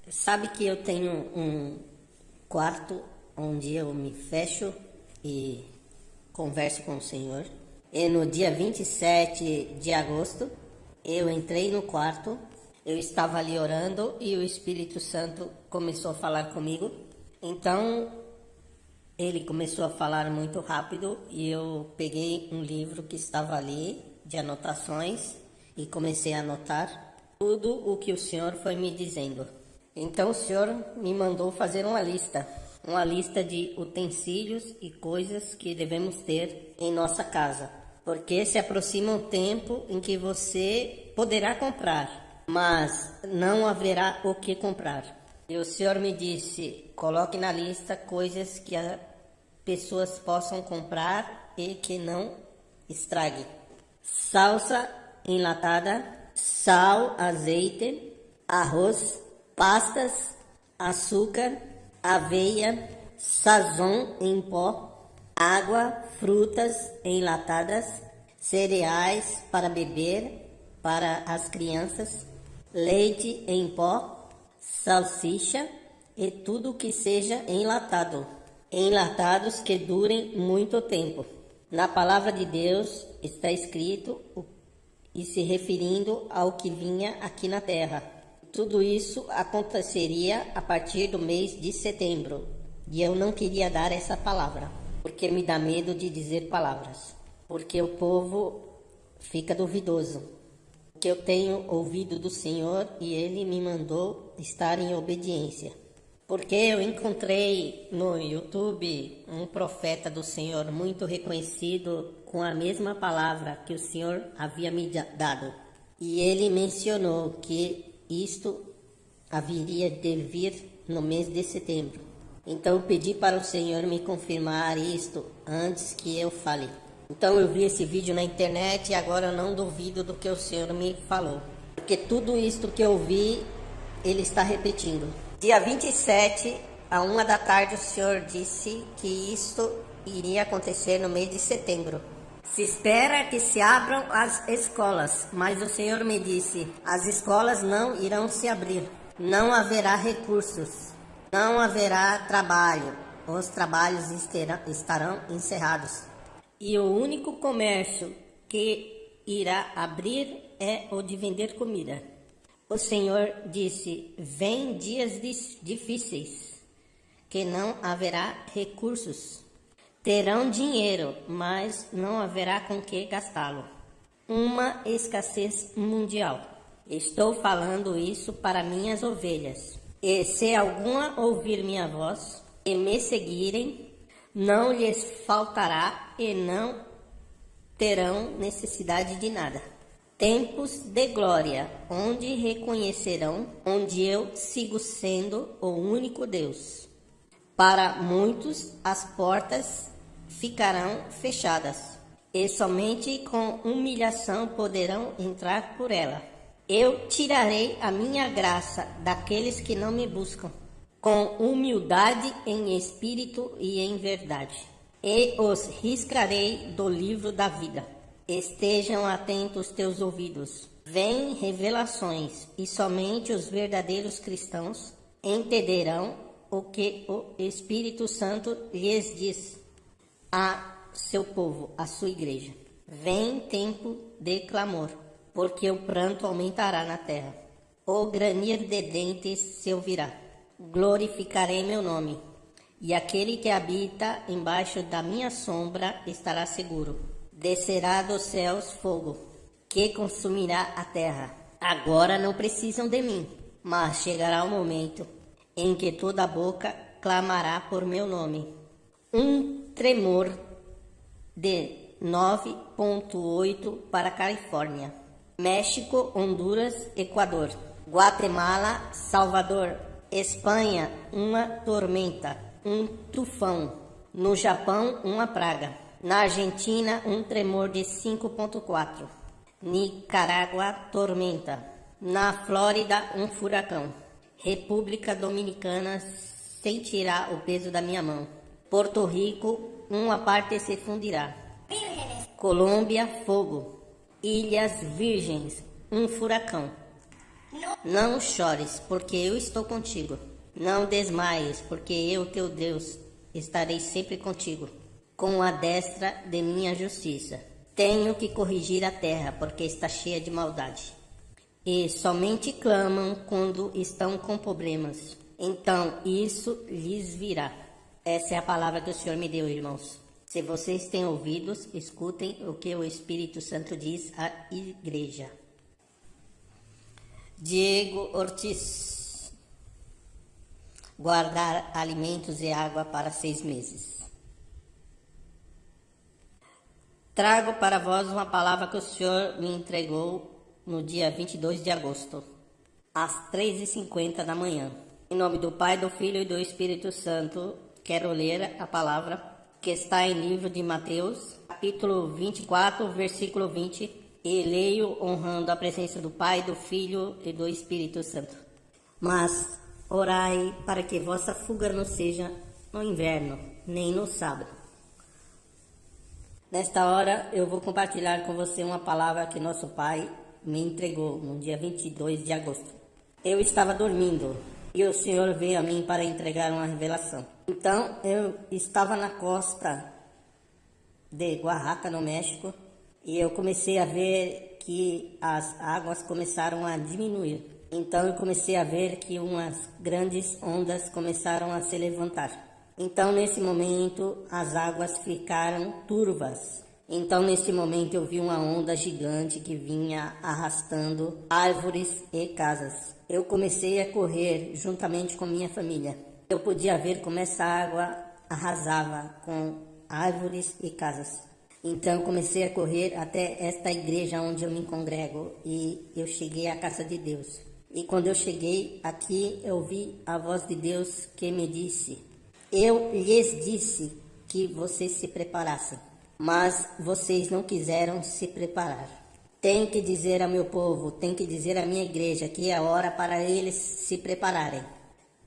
Sabe que eu tenho um quarto onde eu me fecho e converso com o Senhor. E no dia 27 de agosto, eu entrei no quarto, eu estava ali orando e o Espírito Santo começou a falar comigo. Então, ele começou a falar muito rápido e eu peguei um livro que estava ali de anotações e comecei a anotar tudo o que o Senhor foi me dizendo. Então o Senhor me mandou fazer uma lista de utensílios e coisas que devemos ter em nossa casa, porque se aproxima um tempo em que você poderá comprar, mas não haverá o que comprar. E o Senhor me disse, coloque na lista coisas que as pessoas possam comprar e que não estrague. Salsa enlatada, sal, azeite, arroz, pastas, açúcar, aveia, sazon em pó, água, frutas enlatadas, cereais para beber para as crianças, leite em pó, salsicha e tudo que seja enlatado. Enlatados que durem muito tempo. Na palavra de Deus está escrito e se referindo ao que vinha aqui na terra. Tudo isso aconteceria a partir do mês de setembro. E eu não queria dar essa palavra, porque me dá medo de dizer palavras. Porque o povo fica duvidoso. Que eu tenho ouvido do Senhor e Ele me mandou estar em obediência. Porque eu encontrei no YouTube um profeta do Senhor muito reconhecido com a mesma palavra que o Senhor havia me dado. E ele mencionou que isto haveria de vir no mês de setembro. Então eu pedi para o Senhor me confirmar isto antes que eu fale. Então eu vi esse vídeo na internet e agora eu não duvido do que o Senhor me falou. Porque tudo isto que eu vi, Ele está repetindo. Dia 27, à 1 da tarde, o Senhor disse que isto iria acontecer no mês de setembro. Se espera que se abram as escolas, mas o Senhor me disse, as escolas não irão se abrir, não haverá recursos, não haverá trabalho, os trabalhos estarão encerrados. E o único comércio que irá abrir é o de vender comida. O Senhor disse, vem dias difíceis, que não haverá recursos. Terão dinheiro, mas não haverá com que gastá-lo. Uma escassez mundial. Estou falando isso para minhas ovelhas. E se alguma ouvir minha voz e me seguirem, não lhes faltará e não terão necessidade de nada. Tempos de glória, onde reconhecerão onde eu sigo sendo o único Deus. Para muitos, as portas ficarão fechadas, e somente com humilhação poderão entrar por ela. Eu tirarei a minha graça daqueles que não me buscam, com humildade em espírito e em verdade, e os riscarei do livro da vida. Estejam atentos teus ouvidos. Vêm revelações, e somente os verdadeiros cristãos entenderão o que o Espírito Santo lhes diz a seu povo, a sua igreja. Vem tempo de clamor, porque o pranto aumentará na terra. O granir de dentes se ouvirá. Glorificarei meu nome, e aquele que habita embaixo da minha sombra estará seguro. Descerá dos céus fogo, que consumirá a terra. Agora não precisam de mim, mas chegará o momento em que toda boca clamará por meu nome. Um tremor de 9,8 para a Califórnia, México, Honduras, Equador, Guatemala, Salvador, Espanha, uma tormenta, um tufão. No Japão, uma praga. Na Argentina, um tremor de 5,4. Nicarágua, tormenta. Na Flórida, um furacão. República Dominicana sentirá o peso da minha mão. Porto Rico, uma parte se fundirá. Colômbia, fogo. Ilhas Virgens, um furacão. Não chores, porque eu estou contigo. Não desmaies, porque eu, teu Deus, estarei sempre contigo, com a destra de minha justiça. Tenho que corrigir a terra, porque está cheia de maldade. E somente clamam quando estão com problemas. Então isso lhes virá. Essa é a palavra que o Senhor me deu, irmãos. Se vocês têm ouvidos, escutem o que o Espírito Santo diz à igreja. Diego Ortiz. Guardar alimentos e água para 6 meses. Trago para vós uma palavra que o Senhor me entregou no dia 22 de agosto, às 3h50 da manhã. Em nome do Pai, do Filho e do Espírito Santo, quero ler a palavra que está em livro de Mateus, capítulo 24, versículo 20, e leio honrando a presença do Pai, do Filho e do Espírito Santo. Mas orai para que vossa fuga não seja no inverno, nem no sábado. Nesta hora eu vou compartilhar com você uma palavra que nosso Pai me entregou no dia 22 de agosto. Eu estava dormindo e o Senhor veio a mim para entregar uma revelação. Então eu estava na costa de Oaxaca, no México, e eu comecei a ver que as águas começaram a diminuir. Então eu comecei a ver que umas grandes ondas começaram a se levantar. Então nesse momento as águas ficaram turvas. Então nesse momento eu vi uma onda gigante que vinha arrastando árvores e casas. Eu comecei a correr juntamente com minha família. Eu podia ver como essa água arrasava com árvores e casas. Então eu comecei a correr até esta igreja onde eu me congrego e eu cheguei à casa de Deus. E quando eu cheguei aqui, eu ouvi a voz de Deus que me disse: eu lhes disse que vocês se preparassem, mas vocês não quiseram se preparar. Tem que dizer ao meu povo, tem que dizer à minha igreja que é a hora para eles se prepararem.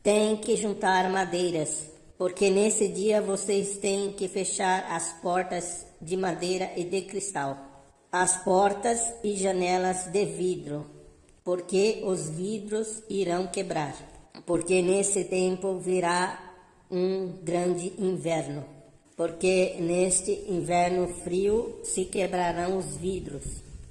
Tem que juntar madeiras, porque nesse dia vocês têm que fechar as portas de madeira e de cristal, as portas e janelas de vidro, porque os vidros irão quebrar, porque nesse tempo virá um grande inverno, porque neste inverno frio se quebrarão os vidros.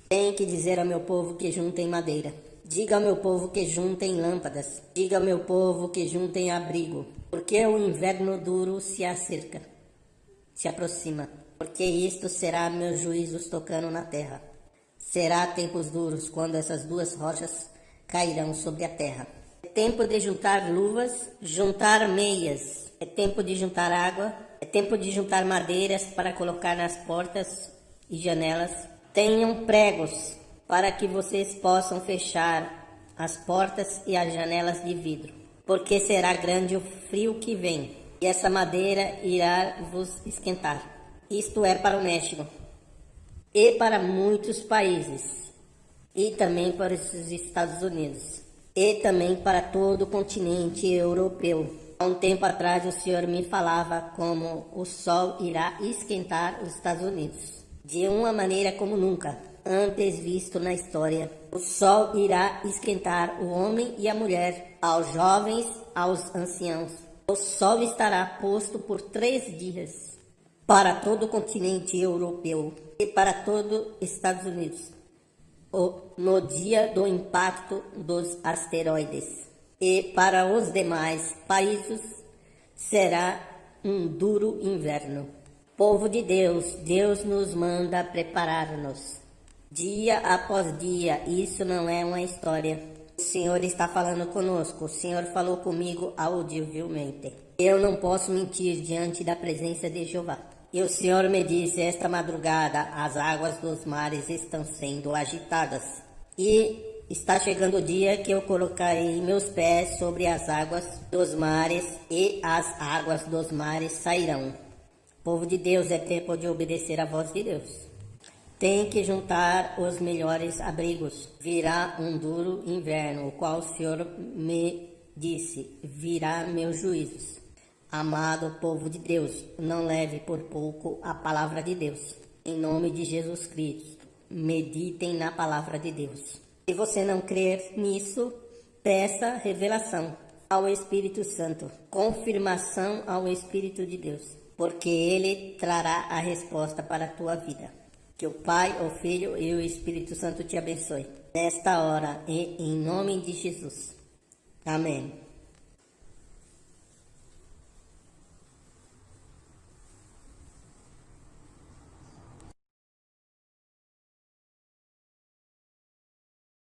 Tem que dizer ao meu povo que juntem madeira. Diga ao meu povo que juntem lâmpadas. Diga ao meu povo que juntem abrigo, porque o inverno duro se acerca, se aproxima, porque isto será meus juízos tocando na terra. Será tempos duros quando essas duas rochas cairão sobre a terra. É tempo de juntar luvas, juntar meias. É tempo de juntar água. É tempo de juntar madeiras para colocar nas portas e janelas. Tenham pregos para que vocês possam fechar as portas e as janelas de vidro, porque será grande o frio que vem, e essa madeira irá vos esquentar. Isto é para o México e para muitos países, e também para os Estados Unidos, e também para todo o continente europeu. Há um tempo atrás o Senhor me falava como o sol irá esquentar os Estados Unidos, de uma maneira como nunca antes visto na história. O sol irá esquentar o homem e a mulher, aos jovens, aos anciãos. O sol estará posto por 3 dias para todo o continente europeu e para todo os Estados Unidos, no dia do impacto dos asteroides. E para os demais países será um duro inverno. Povo de Deus, Deus nos manda preparar-nos dia após dia. Isso não é uma história. O Senhor está falando conosco. O Senhor falou comigo audivelmente. Eu não posso mentir diante da presença de Jeová. E o Senhor me disse esta madrugada: as águas dos mares estão sendo agitadas. E está chegando o dia que eu colocarei meus pés sobre as águas dos mares, e as águas dos mares sairão. Povo de Deus, é tempo de obedecer à voz de Deus. Tem que juntar os melhores abrigos. Virá um duro inverno, o qual o Senhor me disse: virá meus juízos. Amado povo de Deus, não leve por pouco a palavra de Deus. Em nome de Jesus Cristo, meditem na palavra de Deus. Se você não crer nisso, peça revelação ao Espírito Santo, confirmação ao Espírito de Deus, porque Ele trará a resposta para a tua vida. Que o Pai, o Filho e o Espírito Santo te abençoe nesta hora e em nome de Jesus. Amém.